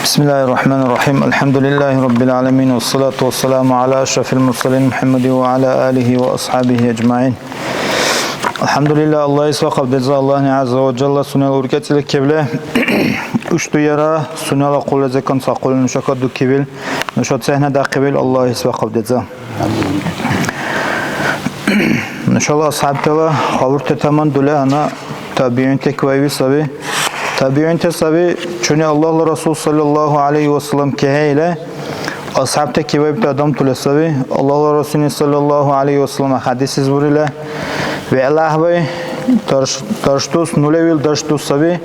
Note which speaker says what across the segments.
Speaker 1: Bismillahirrahmanirrahim. Elhamdülillahi Rabbil alemin. Ve salatu ve selamu ala eşrefil mursalin Muhammedi ve ala alihi ve ashabihi ecmain. Elhamdülillah Allah isva qabdeza Allah'ın azze ve celle sunel urketilik kevle üç duyara sunel qul zekan saqul nuşakad dukibil nuşat sahne daqibil Allah isva qabdeza. İnşallah ashabtala xavurte taman dule ana tabi'in tekvavi sabi tabi'in tesabi çünkü Allah Resulü sallallahu aleyhi ve sellem keheyle ashab tekvavi adam tule sabi Allah Resulü sallallahu aleyhi ve sellem hadisiz burile ve Allah bey tarştus nulevil tarştus sabi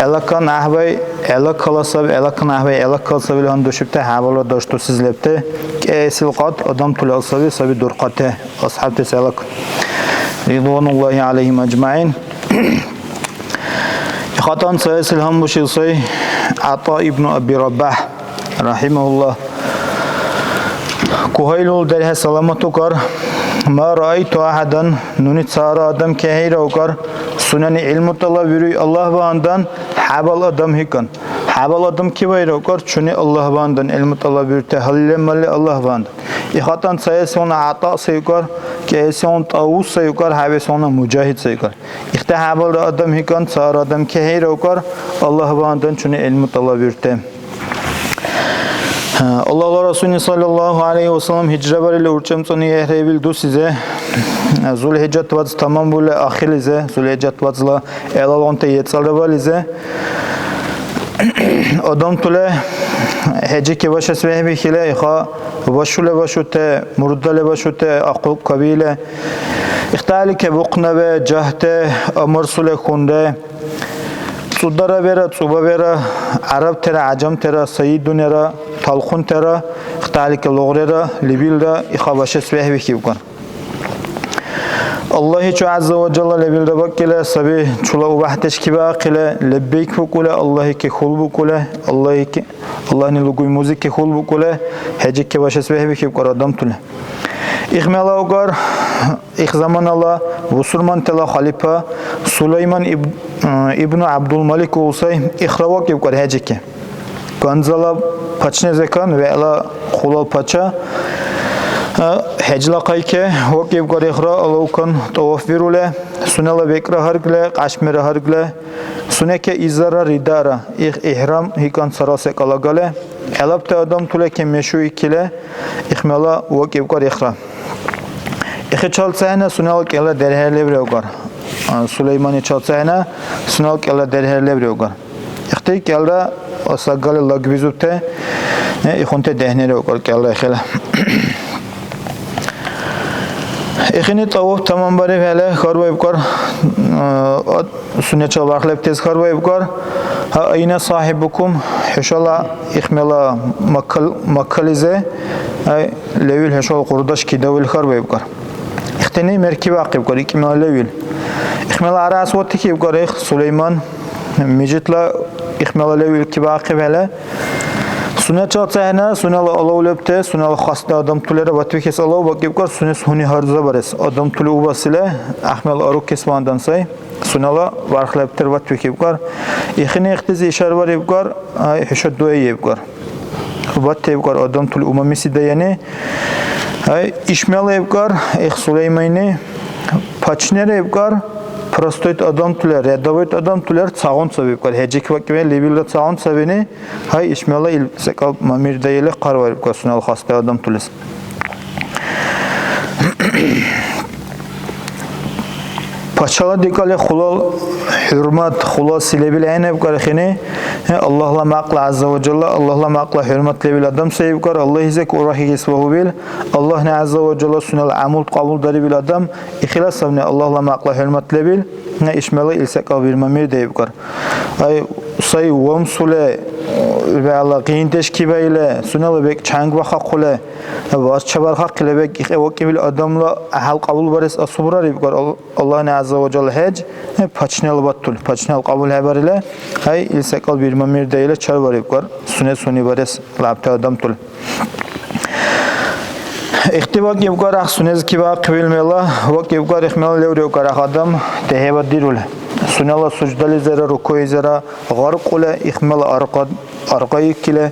Speaker 1: elakan ahbey elak kalasabi elakan ahbey elak kalasabi han düşüpte havalo tarştus sizlepte esil qat adam tule sabi durqate ashab tesalak ridvanullahi aleyhim ecmaîn. Khatan sayısil hambu şilsay Ata İbn Abi Rabbah rahimahullah kuhaylul derhe salamatu kar ma ra'aytu ahadan nunit sara adam kehira ukar sunani ilmu tala virü Allah bandan habal adam hikan habal adam kibayra ukar çünkü Allah bandan ilmu tala virü tehallemalı Allah bandan İhatan sayısı ona ata sayıkar kehisi on tavus sayıkar havesi ona mücahit sayıkar İhte habal adam hikan sara adam kehira ukar Allah bandan çünkü ilmu tala virü Allah Resulü sallallahu aleyhi ve sellem hicre ile urçamsını yehrebildu size Zulhicret vaz tamam böyle ahilize Zulhicret vazla elalonte yetsalabalize adam tule hece ki başas vehbi hile iha başule başute murdale başute aqub kabile ihtali ke buqna ve cahte amr sule khunde Sudara vera, Tsuba vera, Arab tera, Acam tera, Sayyidun era, Talkhun tera, İhtalik Loghrera, Libilda, İkhabaşes vehbi kibkan. Allah çu azze ve celle Libilda bakkile, sabi çula ubahteş kiba akile, lebbeyk fukule, Allah'ı ki khulbu kule, Allah'ın luguy muzik ki khulbu kule, hecik ki başes vehbi kibkan adam tule. İhmela ugar, İhzaman Allah, Vusurman tela halifa, Süleyman İbn Abdülmalik olsay, İhravak yukar hecike. Ganzala paçne zekan ve ela khulal paça, hecla kayke, vak yukar ihra, alavkan tavaf virule, sunela bekra hargle, kaşmere hargle, suneke izara ridara, ihram hikan sarasek alagale, elabte adam tuleke meşu ikile, İhmela vak yukar ihra. İki çalsayna sunal kela derherle bir ogar. Süleyman'ı çalsayna sunal kela derherle bir ogar. İhti kela asagalı lagvizute ihunte dehnere ogar kela kela. İkini tavuf tamam bari hele kharba ogar. Sünnet çalvarlep tez kharba ogar. Ha ayna sahibukum inşallah ihmela makkalize levil heşal kurdaş ki davil kharba ogar. İhtini merkibi akib kar ikmal levil. İhmala aras vatti ki kar Süleyman mecitla ihmala levil ki akib hele. Sünnet çalsayna sunal alavlepte sunal xasta adam tulere vatvi kes alav bakib kar sünnet huni harza bares adam tulu ubasile ahmel aruk kesmandan say sunala varxlepter vatvi kib kar ihni ihtizi işar var ibkar hişad duay ibkar vatvi ibkar adam tulu umamisi de yani İşmel evkar, Süleyman'ı paçnere evkar, prostoyt adam tüler, redavoyt adam tüler, sağın sabivkar. Hecek vakime lebilde sağın sabini, hay İşmel'e ilsekal mamirdeyle karvar evkar, sunal hasta adam tüles. Paçala dikale khulal hürmet, khulal silebilen evkar khine, Allah'la maqla azza ve celle, Allah'la maqla hürmet lebil adam sevkar, Allah izek urahi isvahu bil, Allah ne azza ve celle sunal amul qabul dari bil adam, ihlas savne Allah'la maqla hürmet lebil, ne işmeli ilsekal bilmemir de evkar. Ay say vamsule ve Allah qiyin teşkibeyle sunal bek çang vaqa qule, vas çabar haq lebek evakibil adamla ahal qabul baris asubrar evkar. Allah ne azza ve celle hec paçnel battul paçnel qabul haberle hay ilsekal bir mamir deyle çar var evkar sünnet suni baris labta adam tul اختبار يبقى رخ سنز كبا قبل ملا وقت يبقى رخمل لوريو كره آدم تهيب ديروله سنلا سجدل زرا ركوع زرا غرق ولا إخمل أرقى كله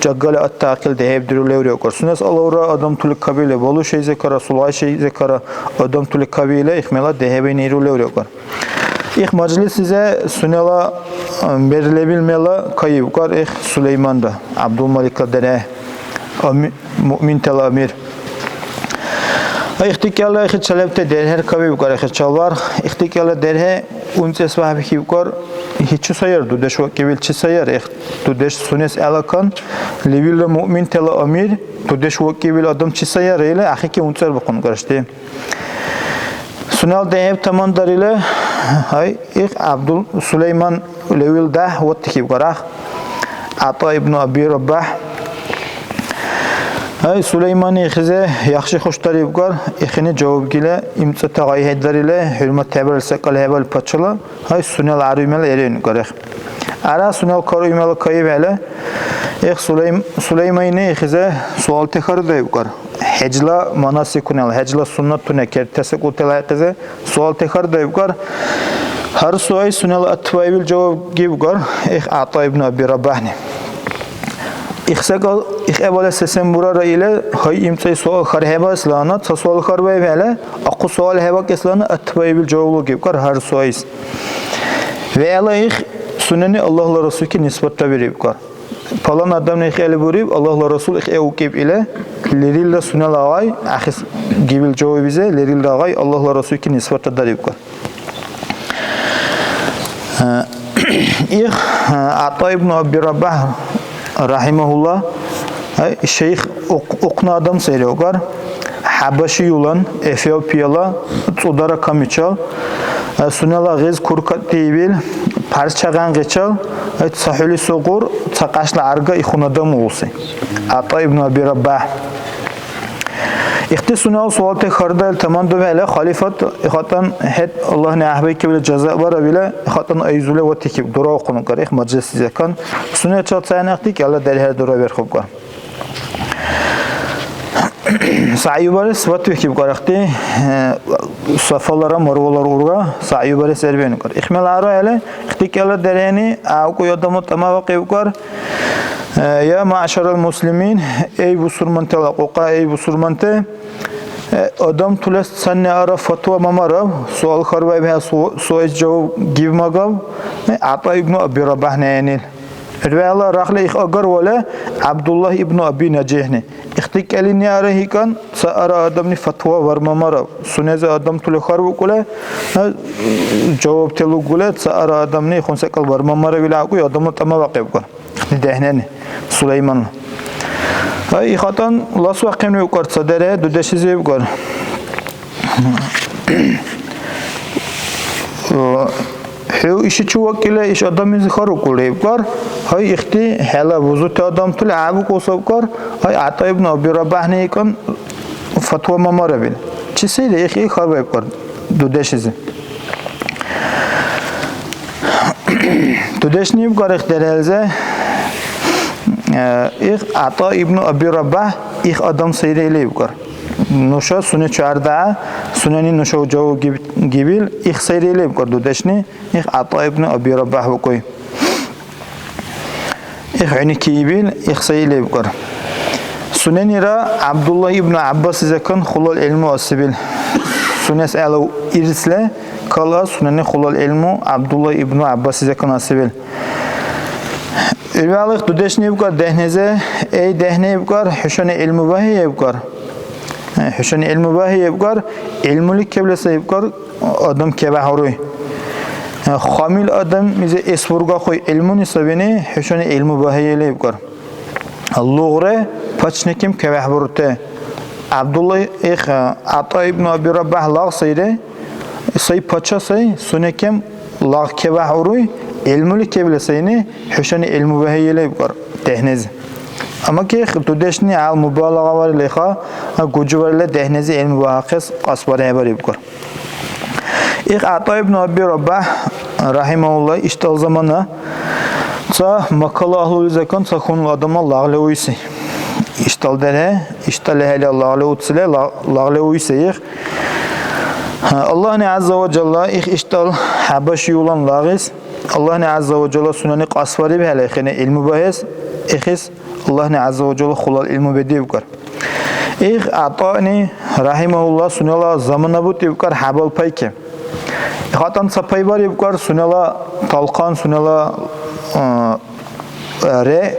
Speaker 1: جعل التأكل تهيب ديروله لوريو كر سنس الله را آدم طول قبيلة بالو شيء ذكر صلاة شيء ذكر آدم طول قبيلة إخمل تهيب نيرو لوريو كر إخ مجلس إذا سنلا برلبيل ملا كيب كر إخ سليمان ده عبد الملك ده مؤمن تل أمير اختیکاله اخت چلبت درهر کبی بکار اخت چالوار اختیکاله درها اونچه سواه بکی بکار هیچ سایر دودش و کبیل چه سایر اخت دودش سونس علاقان لیویل مؤمن تل امیر دودش و کبیل آدم چه سایر ایله آخی که اونچه بکن کرشته سونال دهب تمام داریله های اخ عبدال سلیمان لیویل ده وقت کی بکاره عطا ابن ابی رباح های سلیمانی خزه یخشی خوشتری بکار اخینه جواب گیله امتى تغایی هدریله حرمت تبر سکال هبال پچلا های سونال عرویمل ایرین کرخ ارا سونال کارویمل کایب عله اخ سلیمانی خزه سوال تکرار دی بکار حجلا مناسکونال حجلا سنت تونه کرد تسکو تلاقیزه سوال تکرار دی بکار هر سوال سونال اتوایل جواب گی بکار اخ عطا ابن ابی رباحنی إخسقال إخبار سسم برا رأيله هاي إمتى سؤال خرهبا إسلامنا تصوال خربا يفعله أقو سؤال هبا كإسلامنا أتباعي بالجواب كيف هر سؤال وعلى إخ سنني الله لرسول كي نسبة تبريب كار فلان آدم نخ إلى بريب الله لرسول إخ أو كيف إله لريل سنة لاغاي أخس جيب الجواب بيزه لريل لاغاي الله لرسول كي نسبة تدريب كار إخ عطا ابن أبي رباح rahimahullah şeyh okna adam seyrediyor. Habaşi yulan Efiopiyalı Tudara kamiçal sunala gez kurkat dibil parçagan geçal sahili soğur çaqaşla arga ixunadam olsun. Ata ibn Abi Rabbah İxti sunal sual tekharda tamam dövele halifat ixatan het Allah ne ahbey ki bile ceza var bile ixatan ayzule ve tekib dura okunun kar ix majlis yakan sunal çat sanaqti ki Allah derher dura ver xob kar sa'i baris vat tekib qaraqti safalara marvalar urga sa'i baris erben kar ixmel ara ele ixtik Allah dereni au ko yadamı tamam qev kar يا معشر المسلمين أي بسرمن تلاقوقا أي بسرمن ت آدم طلست سنة أرى فتوى ممرة سؤال خربا بها سؤال جواب جيب مقام عطا ابن أبي رباح نينيل رواية الله رخلة إخ أجر ولا عبد الله ابن أبي نجيحني اختك أليني أرى كان سأرى آدم فتوى ورممرة سنة آدم طل خرب كله جواب تلو كله سأرى آدم ني خنسة كل ورممرة بلا أكو آدم تما واقع بكر دهنني سليمان هاي خاطن لاس واقعين يقار صدره دودشي زي يقار هو إيش شو وكيله إيش آدم يزخرو كله يقار هاي إختي هلا وزوت آدم طلع عبو كوسب كار هاي عطا ابن أبي رباح نيكون فتوى ممارة بين چه سيره إخي خرب يقار دودشي زي دودش نيب قار اخترالزه إخ عطا ابن أبي رباح إخ آدم سيره إليه بكر نوشا سنة 14 سنني نوشا جو جبيل إخ سيره إليه بكر دودشني إخ عطا ابن أبي رباح بكوي إخ عني كيبيل إخ سيره إليه بكر سنني را عبد الله ابن عباس إذا كان خلال علم واسبيل سنة على إرسله كلا سنني خلال علم عبد الله ابن عباس إذا كان اسبيل الوالد دودشني بكر دهنزه أي دهنه بكر حشان علم باهي بكر حشان علم باهي بكر علم لك قبل سيبكر آدم كبه هروي خامل آدم میشه اسورگا خوی علمونی سبینه حشان علم باهی لی بکر اللغره پچنکیم کبه برته عبدالله ایخ عطا ابن ابی رباح لاغ سیره سی پچا سی سونکیم لاغ کبه هروی علملی کبل سینه حشان علم باهی لی بکر دهنز اما که خطودشنی علم مبالغه ولی لیخا گوجوری دهنزی علم باهقص قصباره بری بکر İlk Ata ibn Abi Rabbah rahimahullah işte o zamana ça makalı ahlul zekan ça konul adama lağle uysi. iştal dere, iştal hele lağle utsile, lağle uyseyik. Allah ne azza ve calla iştal habaşı olan lağis. Allah ne azza ve calla sunani qasvari be hele khine ilmu bahes. İkhis Allah ne azza ve calla khulal ilmu bedi bukar. Atani rahimahullah sunala zamana bu tibkar habal payke. Hatan sapay var yibkar sunala talqan sunala re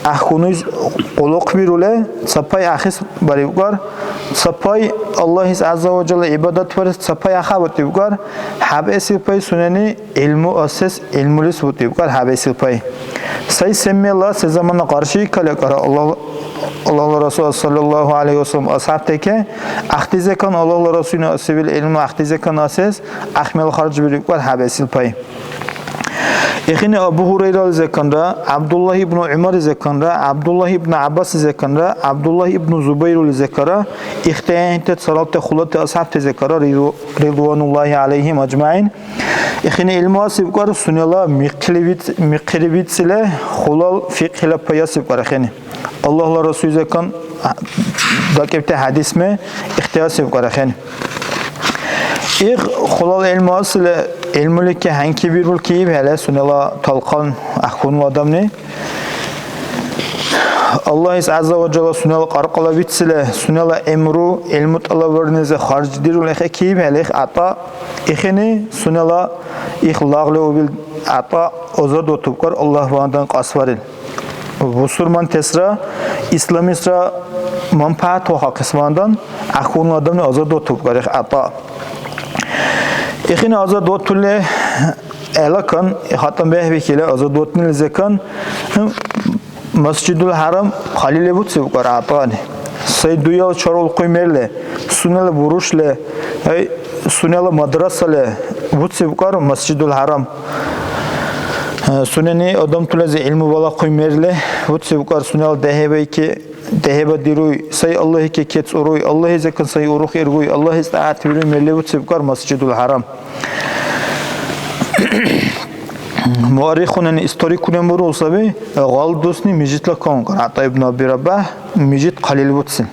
Speaker 1: ahkunuz quluq birule sapay akhis var yibkar sapay Allah azza ve calla ibadat var sapay akhabat yibkar habesi pay sunani ilmu ases ilmulis bu tibkar habesi pay. Say semmi Allah se zamana qarshi kala kara Allah Resulü sallallahu aleyhi ve sellem ashabteki ahtize kan Allah Resulüne sivil ilmi ahtize kan ases ahmel harcı bir var habesil pay. Ekhine Abu Hureyre zekanda, Abdullah ibn Umar zekanda, Abdullah ibn Abbas zekanda, Abdullah ibn Zubayr zekara, ihtiyanet salat khulat ashab zekara ridvanullahi aleyhim ecmaîn. Ekhine ilmu asib kar sunala miqribit ile khulal fiqh ile payasib kar ekhine. Allah Resulü zekan dakipte hadis mi ihtiyasib kar ekhine. Khulal ilmu asile ilmulike hangi bir ülkeyi hele sunala talqan ahkunul adamni Allah azza ve celle sunala qarqala bitsile sunala emru ilmu talabarnize harcdirul ekhi hele ata ekhini sunala ikhlaqlu bil ata ozad otubkar Allah vandan qasvaril Busurman tesra İslamisra manfaat o qismandan ahkunul adamni ozad otubkar ata Ekhine azad otulle elakan hatam behvekile azad otnil zekan Masjidul Haram Halile butse bukar atani say duyal çarol qoymerle sunala buruşle sunala madrasale butse bukar Masjidul Haram suneni adam tulaze ilmu bala qoymerle butse bukar sunal dehebeki deheba diruy say Allah ki kets uruy Allah zekan say uruh erguy Allah istaat bir melevut sebkar Masjidul Haram muarrikhun historikunen bur olsa be galdusni mijitla kon Ata ibn Abi Rabah mijit qalil butsin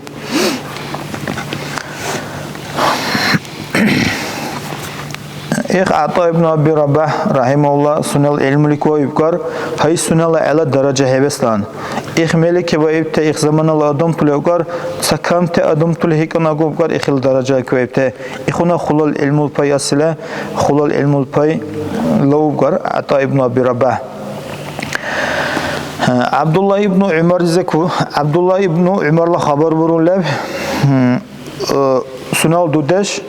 Speaker 1: Ata ibn Abi Rabah rahimahullah sunal ilmulik ve ibkar hay sunala ala daraja heveslan meleke ve ibte zamanalı adam tulukar sakamte adam tulhikana gobkar ikhil daraja kvebte ikhuna khulal ilmul pay asile khulal ilmul pay lawkar Ata ibn Abi Rabah Abdullah ibn Umar zeku Abdullah ibn Umar'la haber vurulab sunal dudeş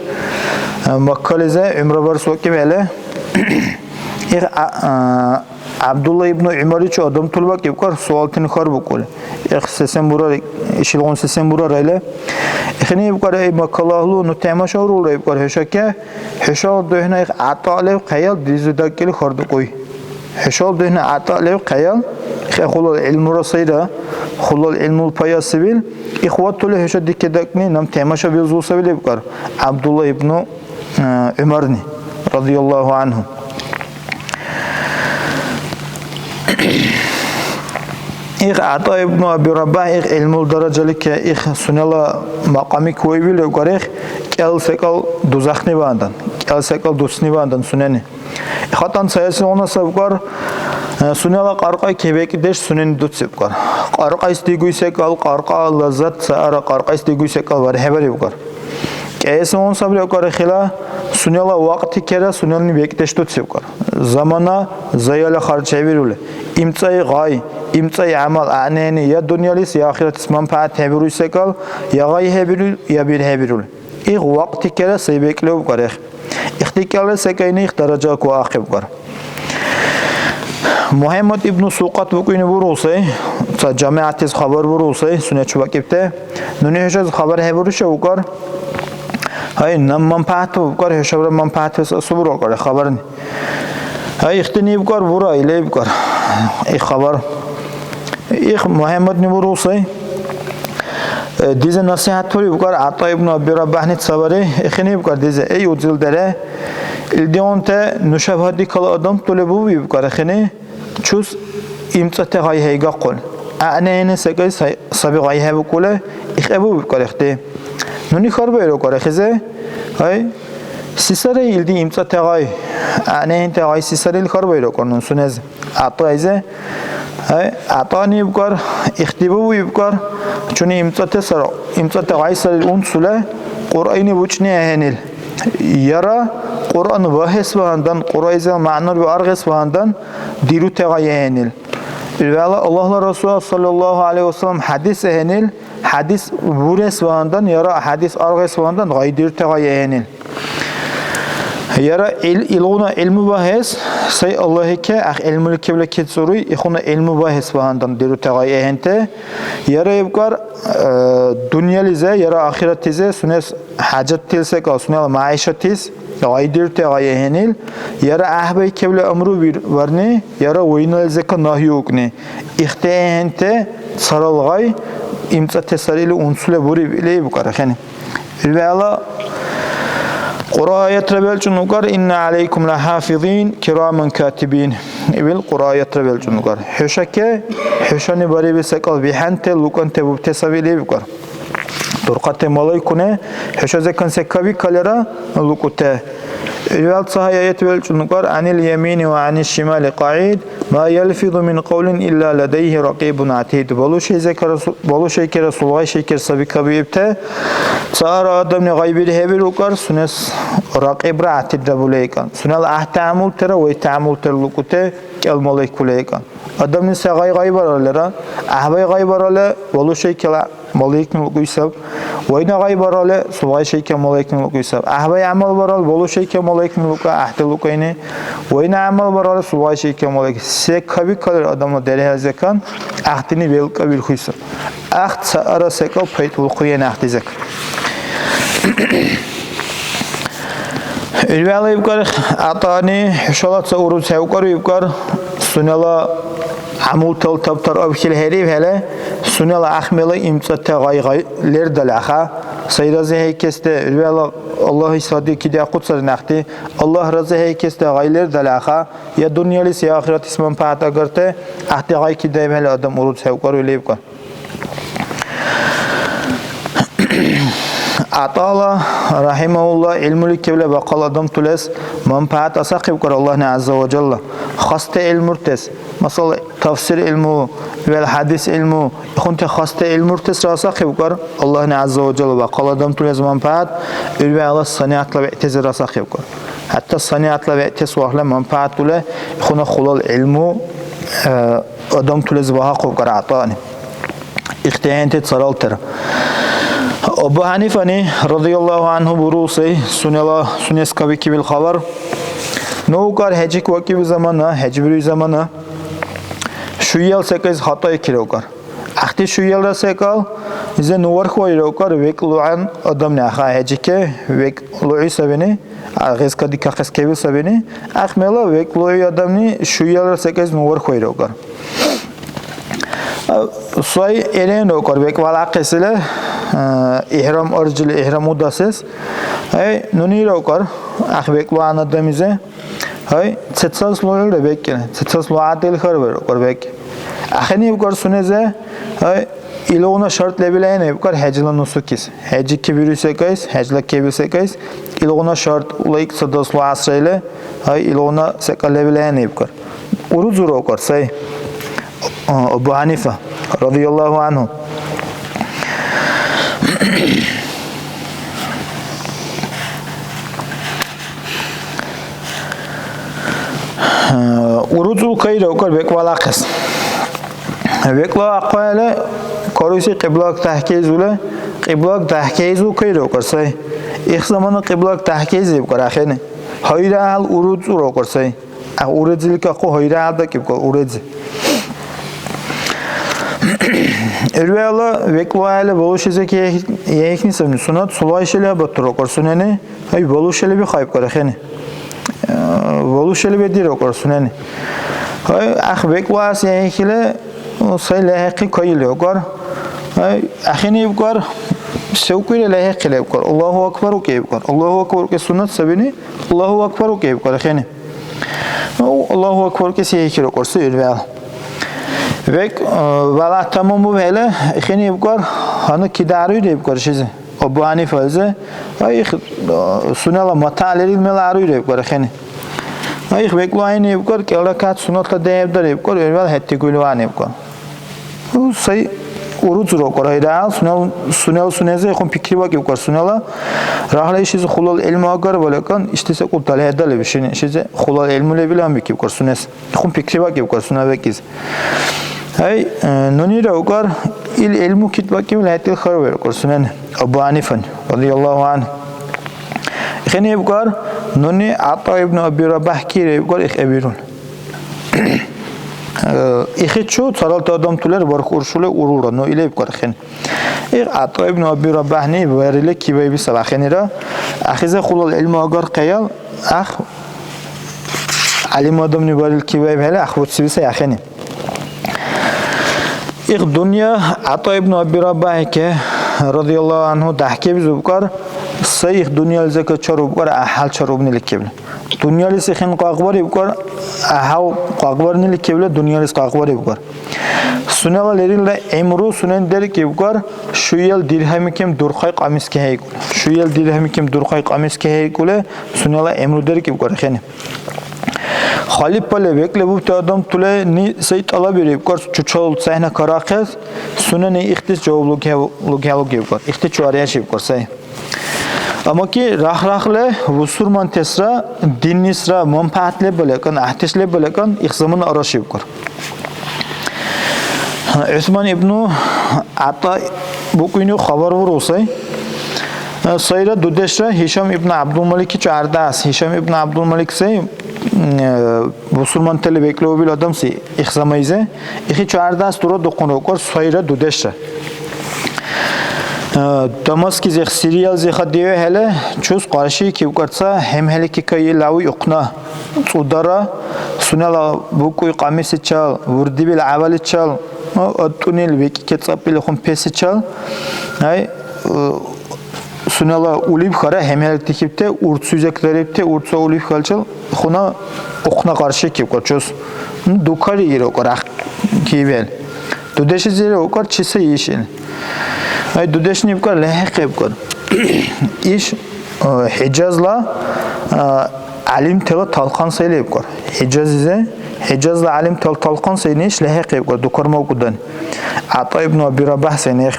Speaker 1: Makkalize Umre var soki böyle Abdullah ibn Umar için adam tulbak yapar sualtını kar bukul. Sesen burar işilgon sesen burar öyle. Ekhine yapar ey Makkalahlu nutema şavrul yapar heşake heşal dehne atalev qayal dizudakeli kardı koy. Heşal dehne atalev qayal khulul ilmu rasayda khulul ilmul payasibil ihwatul heşad dikedakni nam temaşa bezulsa bile yapar. Abdullah ibn Umarni radıyallahu anhu. Ata ibn Abi Rabah ilmul derecelik sunala maqami koybil yukarı kel sekal duzakni bandan kel sekal dusni bandan suneni hatan sayası ona sabkar sunala qarqa kebek deş sunen dutsepkar qarqa istigu sekal qarqa lazat sara qarqa istigu sekal var haber yukarı Kaysa on sabri yukarı khila sunala vaqti kera sunalni bekteş dutsepkar zamana zayala harçevirule imtsay gay imtsay amal aneni ya dunyalis ya ahiret manfaat hebiru sekal ya gay hebirul ya bir hebirul vaqti kera sebeklev kareh ihtikarlı sekayni ihtaraca ko akib kar Muhammed ibn Suqat bugün vur olsa cemaatiz haber vur olsa sünnet vakipte nuni heşaz haber hebiru şevkar hay nam manfaat kar heşavra manfaat sabur kar haberin hay ihtini kar vura ile kar haber Muhammed nibur olsa dize nasihat turi bukar Ata ibn Abi Rabah nit sabari ikhini bukar dize ey ucil dere ildionte nuşabhadi kala adam tole bu bukar ikhini çuz imtsate gay heyga qol أنا سكاي سبق عيها بقوله إخبو بكرهته نوني خربه رو كرهزه هاي سيسرة يلدي إمتى تغاي أنا أنت غاي سيسرة الخربه رو كرنون سنز عطايزه هاي عطاني بكر اختبو بكر چون إمتى تغاي سر الأنسله قرآني بوچني هنيل يرى قرآن واحس وهندن قرآن معنى وأرغس وهندن ديرو تغاي هنيل الله رسول صلى الله عليه وسلم حديث هنيل حديث بورس وهندن يرى حديث أرغس وهندن غاي ديرو تغاي هنيل يرى إلغونا علم واحس سي الله كأخ علم الكبلة كتسوري يخونا علم واحس وهندن ديرو تغاي هنته يرى يبقى دنيا لزه يرى آخرت لزه سنس حاجت تلسك أو سنال معيشة تلس غاي ديرو تغاي هنيل يرى أحبه كبلة أمرو ورني يرى وينا لزك ناهيوكني اختيه هنته صار الغاي إمتى تسريل أنسل بوري بلي بقى خني الولا قراءة ربل جنوكر إن عليكم لحافظين كراما كاتبين إبل قراءة ربل جنوكر حشكة حشاني بري بسكال بحنت لوكان تبوب تسابيلي بكر ترقة ملايكونه حشازة كان سكابي كالرا لوكوته الوالد صحيح يتبل جنوكر عن اليمين وعن الشمال قاعد ما يلفظ من قول إلا لديه رقيب عتيد بلو شيء كرسول غاي شيء كرسبي كبيبته صار آدم غيبي لهبل وكر سنس رقيب عتيد دبوليكان سنال أحتعمل ترى ويتعمل ترى لوكوته كالملاك كليكان آدم نسا غاي برالرا أحبي غاي براله بلو شيء كلا ملاك نلقيسب وين غاي براله سوغاي شيء كملاك نلقيسب أحبي عمل برال بلو شيء كملاك نلقى أحتلقينه وين عمل براله سوغاي شيء كملاك سكابي كلر آدم دره زكان أحتني بيلك بالخيسب أحت سأرى سكال بيت والقيان أحتزك الوالي يبقى أعطاني حشالات سأورد سيوكر يبقى سنلا عمول تبتر أبكي الهريب هلا سنلا أخمل إمتى غاي لرد الأخا سيرزه هيكست الوالي الله صادق كده قدس نختي الله رزه هيكست غاي لرد الأخا يا دنيا لس يا آخرت اسمه بعد أجرته أحتى غاي كده هلا آدم أورد سيوكر ويليبقى أعطاه رحمه الله علم الكبلة بقال أدم تلس منفعة أساقب كر الله عز وجل خاصة علم مرتس مثلا تفسير علمه والحديث علمه يكون خاصة علم مرتس راساقب كر الله عز وجل بقال أدم تلس منفعة الوعي الله الصنيعة لبعتز راساقب كر حتى الصنيعة لبعتز وحلا منفعة له يكون خلال علمه أدم تلس بحق كر أعطاني اختيارات تصرالتر أبو حنيفة رضي الله عنه بروسي سنس كبيك بالخبر نوكر هجيك وكيب زمانه هجبري زمانه شو يل سكيز خطأ كيروكر أختي شو يل رسكال إذا نور خوي روكر ويكلو عن أدم نخا هجيك ويكلو سبني أغيز كدي كخس كيبل سبني أخملا ويكلو أدمني شو يل رسكيز نور خوي روكر سوي إيرين روكر ويكوالا قسله إحرام أرجل إحرام مدرسس هاي نونيرو كار أخبيك لو أنا دميزه هاي تسلسل لول ربيك كنا تسلسل عادل خربر كربيك أخني بكر سنزه هاي إلونا شرط لبلاه نه بكر هجلا نسوكيس هجي كبير سكايس هجلا كبير سكايس إلونا شرط لايك تسلسل عصريله هاي إلونا سكال لبلاه نه بكر ورزورو كار سي أبو حنيفة رضي الله عنه ورجو كيرو كر بكوالا قس بكلا أقوله كاروسي قبلك تحكيز ولا قبلك تحكيزو كيرو كرسي إخزمان قبلك تحكيز بكرا خينه هيدا هل ورجو رو كرسي ورجو لك أقو هيدا هل بكيب ورجو الولا وكواله بلوشيزه که یک نیستم سنت سوایشله باترو کرسونه هی بلوشله بخواب کره خنه بلوشله بدی رو کرسونه هی اخ وکواس یکیله سایل حقی کایله کار هی اخینی بکار سوکیله لحقیله بکار الله اکبر و کی بکار الله اکبر که سنت سبینی الله اکبر و کی بکار خنه الله اکبر که سیکی رو کرسی الولا Ve valla tamam bu böyle. İkini yapar. Hanı kidarı da yapar şeyi. Abu Hanife ise ay sunala mataleri ilmeleri yapar ikini. Ay beklo aynı yapar. Kelakat sunatla değerler yapar. Öyle hatta gülüvan yapar. Bu say urucu rokor hayra suneze kon fikri bak yapar sunala. Rahla işi hulal ilmi agar balakan işte se kultal hedale bir şey. İşte hulal ilmi bilen bir yapar sunes. Kon fikri bak yapar sunave kiz. Hay nonira ukar ilmu kitbaki bile hatil kharver ukar sunan Abu Hanife radıyallahu anh. İkhine ukar noni Ata ibn Abi Rabah ki ukar ikhabirun. İkhiçu saral adam tular bark urşule urura no ile ukar ikhin. Ata ibn Abi Rabah ni verile ki bi salakhinira akhize khulal ilmu agar qayal akh alim adam ni baril ki hele akhwat sibisa yakhini. İlk dünya Ata ibn Abi Rabah ke radıyallahu anhu tahki bizubkar sayık dünya zeka çarubkar ahal çarubni likebl. Dünya lis ikhin qaqbar ibkar ahal qaqbar ni likebl dünya lis qaqbar ibkar. Sunala lerille emru sunen der ki ibkar şu yıl dirhem kim durqay qamis ke hay. Şu yıl dirhem kim durqay qamis ke hay kule sunala emru der ki ibkar khani. Halip pale bekle bu adam tule ni sayt ala bir kar çuçol sahne karakes sunene ihtis cevablık yapar. İhtis çuariye şey yapar say. Ama ki rahle vusurman tesra dinnisra manfaatle belakan ahtesle belakan ihzamın araşı yapar. Osman ibn Ata bu kuyunu haber vur olsay. Sayra Dudeşra Hişam ibn Abdülmalik çardas. Hişam ibn Abdülmalik say Busurman tele bekliyor bir adam si ihzamayze. İki çardas dura dokunu kor sayra Dudeşra. Damaski zeh Siriyal zeh diyor hele çöz karşı ki ukarsa hem hele ki kayı lavi ukna udara sunala bu koy kamisi çal vurdi bil avali çal atunil veki ketsapil khum pesi çal ay sunala ulib khara hem tekipte urtsuzak tarifte urtsa ulib khalchal khuna okna karşı ki koçuz dukari yeri okar kivel dudeşi zeri okar çise yeşil ay dudeşni okar lehq okar iş Hicazla alim tela talqan saylı okar Hicazla alim tel talqan saylı iş lehq okar dukarma okudan Ata ibn Abi Rabah saylı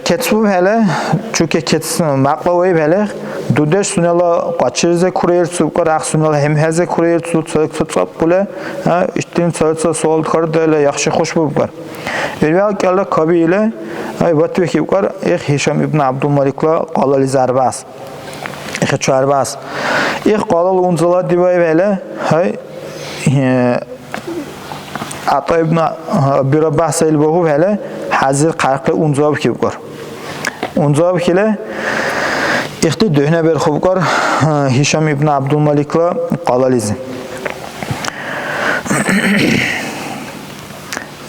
Speaker 1: Ketsu hele çünkü ketsu maqlavi hele dudeş sunala qaçırze kurer sukar aq sunala hemheze kurer tutsap bule iştin salsa sol kardele yaxşı xoş bulgar Elbette ki Allah kabile ay batı ki var Hişam ibn Abdülmalik'la qalali zarbas çarbas qalal unzala divay hele hay Ata ibn Abi Rabah sayılbu hele hazır qarqı unzab ki var unzab kile İxti döhne bir xubqar Hişam ibn Abdülmalik'la qalaliz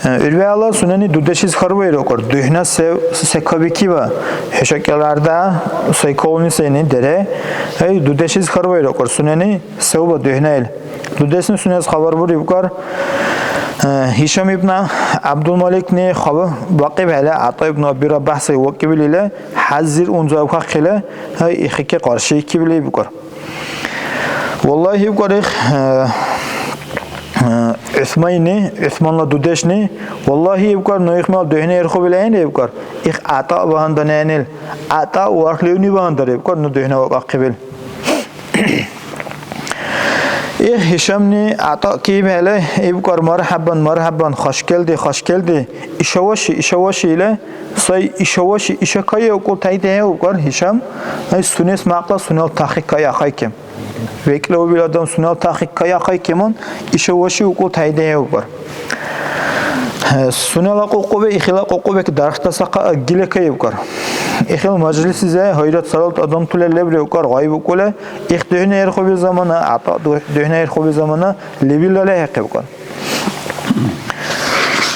Speaker 1: Ülve Allah sunani dudeşiz xarvayır okar döhne sekabiki va heşakalarda saykolni seni dere hey dudeşiz xarvayır okar sunani sevba döhne el dudeşin sunes xabar bur yukar Hişam ibn Abdülmalik ne xabar vaqib hele Ata ibn Abi Rabah say vaqib ile hazir unzab xaqile hay ikike qarşı ki bile yukar Vallahi yukar Osmanla dudeşni vallahi yukar no ihmal döhne erxo bilen yukar ata bahandan enel ata varlığını bahandar yukar no döhne vaqib Hişamni ata ki hele yukar marhaban hoş geldi işavaşı ile say işavaşı işakaya okul tayde yukar Hişam ay sunes maqla sunal tahqiqaya haykem Vekle bir adam sunal tahqiqaya haykemun işavaşı okul tayde yukar sunal qoqobe ikhla qoqobe ki darxta saqa gileka yukar İxil majlisize hayrat salat adam tule lebre yukar gayb okule döhne erxo bir zamana ata döhne erxo bir zamana lebillale haqq yukar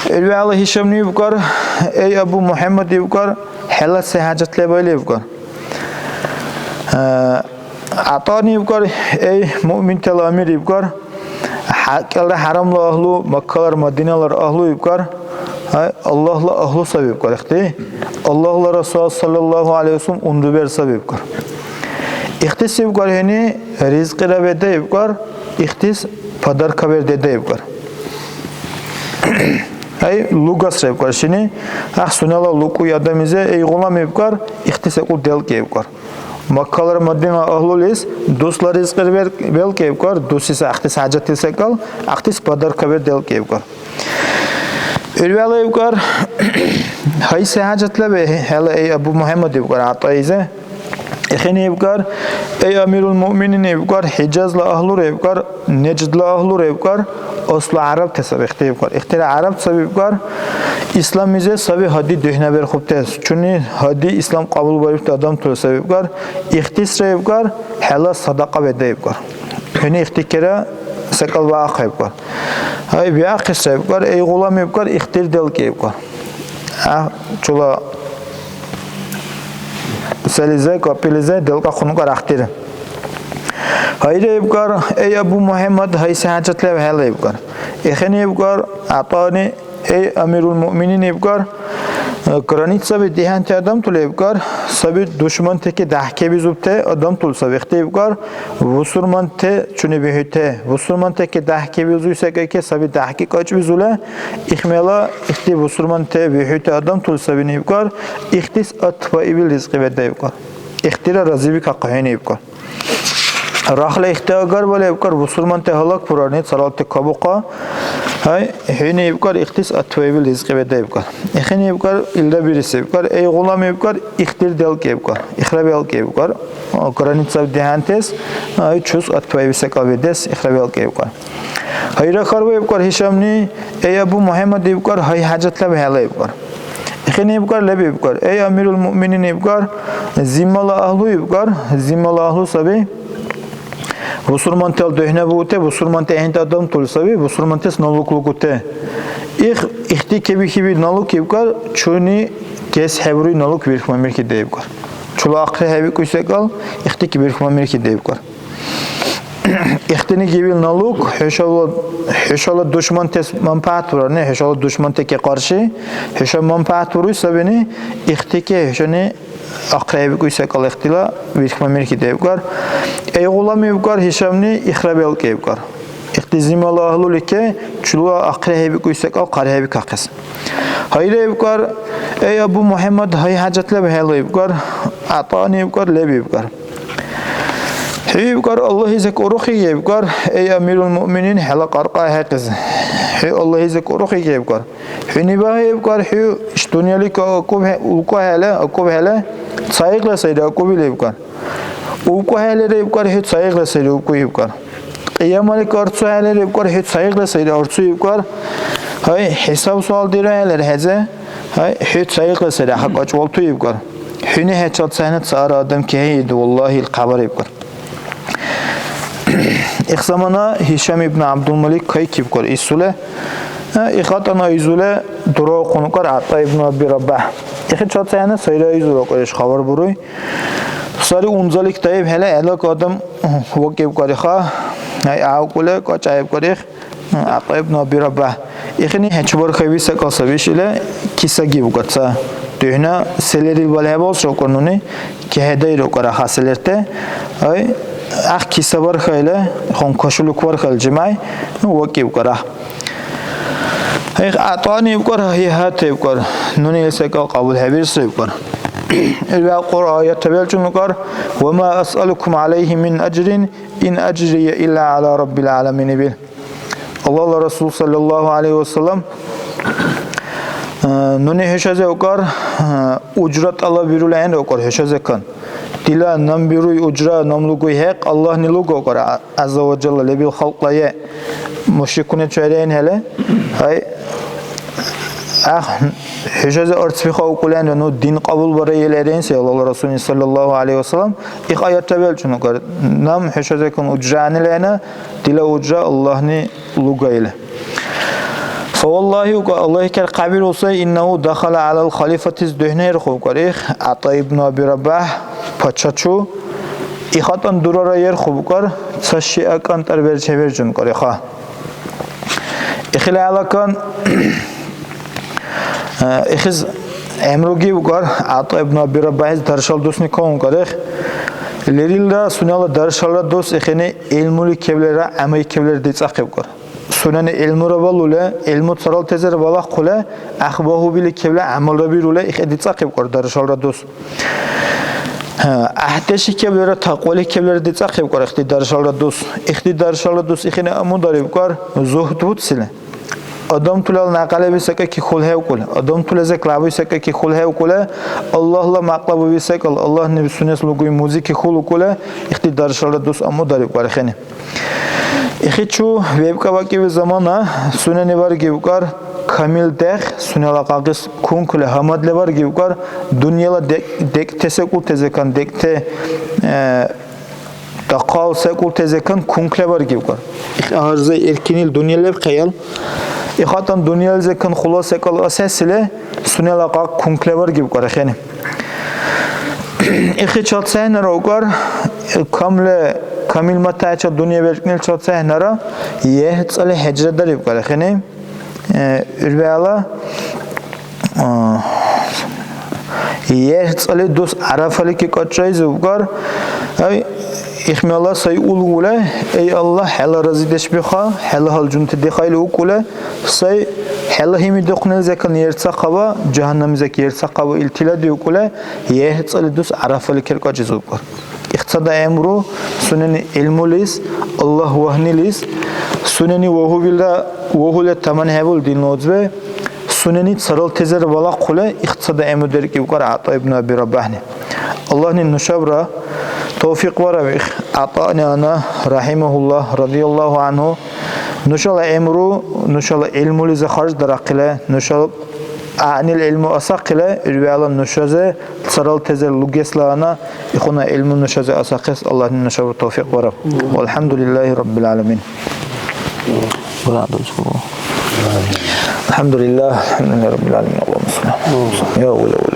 Speaker 1: Elve Allah Hişam ne yukar ey Abu Muhammed yukar helat sehacatle böyle yukar Ata ne yukar ey mümin tel amir yukar Hakkelde haramla ahlu, Makkalar, Madinalar ahlu yubkar. Allah'la ahlu sabi yubkar. Allah'la Resulullah sallallahu aleyhi ve sellem unduber sabi yubkar. İhtis yubkar heni rizqi rabede yubkar. İhtis padar kaber dede yubkar. Lugas yubkar. Şimdi sunala luku yadamize ey gulam yubkar. İhtis ekul delke yubkar. Makkalar Madina ahlulis dostlar rizqi belke yubkar. Dostisa ahtis hacet ilse kal. Ahtis padar kaber delke yubkar. Ülvela yubkar. Hayse hacetle ve hele ey Abu Muhammed yubkar. Ataize. Ekhini yubkar. Ey Amirul Mu'minin yubkar. Hicazla ahlur yubkar. Necidla ahlur yubkar. Osla Arab tesab ikhti yubkar. İhtira Arab sabi yubkar. İslamize sabi hadi dühne ber khubtes. Çünkü hadi İslam kabul barifte adam tulu sabi yubkar. İhtisra yubkar. Hela sadaka vede yubkar. Hini ihtikara sekal ve akha yubkar. Hay bir akhisra yubkar. Ey gulam yubkar. İhtir delke yubkar. Çula selize kapilize delka khunukar akhtir. Hayre yubkar. Ey Abu Muhammed hayse hacetle ve hele yubkar. Ekhini yubkar. Atani ey Amirul Mu'minin yubkar. Kranit sabi dihante adam tulu yubkar. Sabi düşman teki dahke bizubte adam tulu sabi ikhti yubkar. Vusurman te çuni bihüte. Vusurman teki dahke bizuysa keke sabi dahki kaç bizule. İhmela ikhti vusurman te bihüte adam tulu sabi yubkar. İkhtis atfa ibil rizqi vede yubkar. İhtira razibik haqqahini yubkar. Rahla ihtiyagar bale yubkar. Vusurman te halak puranit salatte kabuqa. Hay hini yubkar ihtis atfa ibil rizqi vede yubkar. Ekhini yubkar ilde birisi yubkar. Ey gulam yubkar ihtir delke yubkar. İhrabi alke yubkar. Kranit sabi dihantes. Çuz atfa ibil sekal vedes. İhrabi alke yubkar. Hayra karba yubkar hişamni. Ey Abu Muhammed yubkar. Hay hacetle ve hele yubkar. Ekhini yubkar lebi yubkar. Ey Amirul Mu'minin yubkar. Zimmala ahlu yubkar. Zimmala ahlu sabi. Vusurman tel döhne bute, vusurman te ehnt adam tul sabi, vusurman tes naluklukute. İhti kebi naluk yubkar, çuni kes hevri naluk birikma mirki de yubkar. Çula akre hevi kuysekal, ihti ki birikma mirki de yubkar. İhtini gibi naluk, heşala düşman tes manfaat var, ne heşala düşman teke karşı, heşala manfaat vuruy sabini, ihti ki heşani akrebi kuysekal ihtila birikma mirki de yubkar. Ey gulam yubkar hişamni ihrabel ke yubkar. İhtizimalı ahlu like çuluğa akrebi kuysekal karebi kakes. Hayre yubkar. Ey Abu Muhammed hay hacetle ve hele yubkar. Atani yubkar lebi yubkar. Hey yubkar Allah izek oruhi yubkar. Ey Amirul Mu'minin hele qarqa herkes. Hey Allah izek oruhi yubkar. Hünibah yubkar. Hey iş dünyalik akub hele sayıkla sayıda akubiyle yubkar. Uku helere yubkar hiç sayıkla sayıda uku yubkar. Qiyamalik artsu helere yubkar hiç sayıkla sayıda artsu yubkar. Hay hesab sual dira helere heze. Hay hiç sayıkla sayıda hak açvaltu yubkar. Hüni heçat sahnet sağır adam ki heydi vallahi il-qabar yubkar. İhsamana Hişam ibn Abdülmalik kayık yubkar. İssule. İkhatana izule dura konukar Ata ibn Abi Rabbah. İkhatçat sahnet sayıda izule karış xabar buruy. Sari unzalik tayib hele elak adam vakib karikha ay aakule kaç ayıp karik Ata ibn Abi Rabbah. İkhini heçbar khavi sakal sabiş ile kisa gibi katsa. Dühna seleril balhebol şokonuni ki hedayro kara haselerte ay kisa var khayla khon koşuluk var khal cimay vakib kara. Ay atani yukar hayhat yukar nuni sakal qabul habir yukar. القرآن يتبلج نقر وما أسألكم عليه من أجر إن أجري إلا على رب العالمين به الله رسول صلى الله عليه وسلم نوني هشازه وقر أجرت الله بيرولين وقر هشازه كان دلا نم بيروي أجرا نملوكوي حق الله نلوكو وقر عز وجل لبي الخلق لا مشركون شعرين هلا هاي Hücrede artfika okulen ve no din kabul barayelerin se Allah Resulü sallallahu aleyhi ve sellem ilk ayette belçunu kar nam hücrede kun ucranilene dila ucra Allah'ni lugayle. Fawallahi Allah ker kabil olsa innehu dakhala alal halifatiz döhner khubkarih Ata ibn Abi Rabbah paçaçu ihatan durara yer khubkar sashi akan tarber çevercun kariha. إخلي على كان إخز أمروجي وقار عطا ابن أبي رباح درشال دوس نكون قارخ لريلا سنالا درشال دوس إخني علمولي كبلرا أمي كبلر ديت أخيب قار سنن علم ربالولا علم تصرال تزر بالا قلا أخباه بيل كبلا عمل ربيرولا إخ ديت أخيب قار درشال دوس أحتشي كبلرا تقولي كبلر ديت أخيب قار إخ درشال دوس إخ درشال دوس إخني أمو داريب قار زهد بود سله آدم طلال نقله بیسکه کی خلاه وکله آدم طلال زکلاه بیسکه کی خلاه وکله الله لا مقلب بیسکه الله نبسونس لوگوی موزیک خل وکله اختیار شال دوست امو داری کار خنه اخیچو ویب کاوکی به زمانه سونه نوار گیوکار کامل دق سونه لاقاقس کون کله هماد لوار گیوکار دنیا لا دق تسکول تزکان دق ته دقال سکول تزکان کون کله وار گیوکار آرزه ارکنیل دنیا لب خیال İxatan dünyayı zekan xulasa kal asasile sunelaqa konklevar gibi qara xene. İxi çatsayna roqar kamil mataça dünya verknel çatsayna ye tsale hicradar gibi qara xene. Ürbeala ye tsale dos arafali ki qaçay zubqar ay إخمي الله سيقول ولا أي الله حلا رزيدش بخا حلا هالجنت دخيل وكله سي حلا هم يدخلون زكان يرتقوا جهنم زك يرتقوا التلا ديوكله يهتصل دوس عرف الكرك جزوكر اقتضى أمره سنن علم ليس الله وهني ليس سنني وهو بالله وهو لتمن هبول دين نوزبه سنني صرال تزر ولا قله اقتضى أمر درك يوكر عطا ابن أبي رباحني الله نشبره توفيق وربيخ أعطاني أنا رحمه الله رضي الله عنه نشال أمره نشال علم لذا خرج درقله نشال عن العلم أساقله رجال نشازة صرال تزل لجسلانا يخونا علم نشازة أساقس الله نشال توفيق ورب والحمد لله رب العالمين الحمد لله رب العالمين اللهم صل يا ولي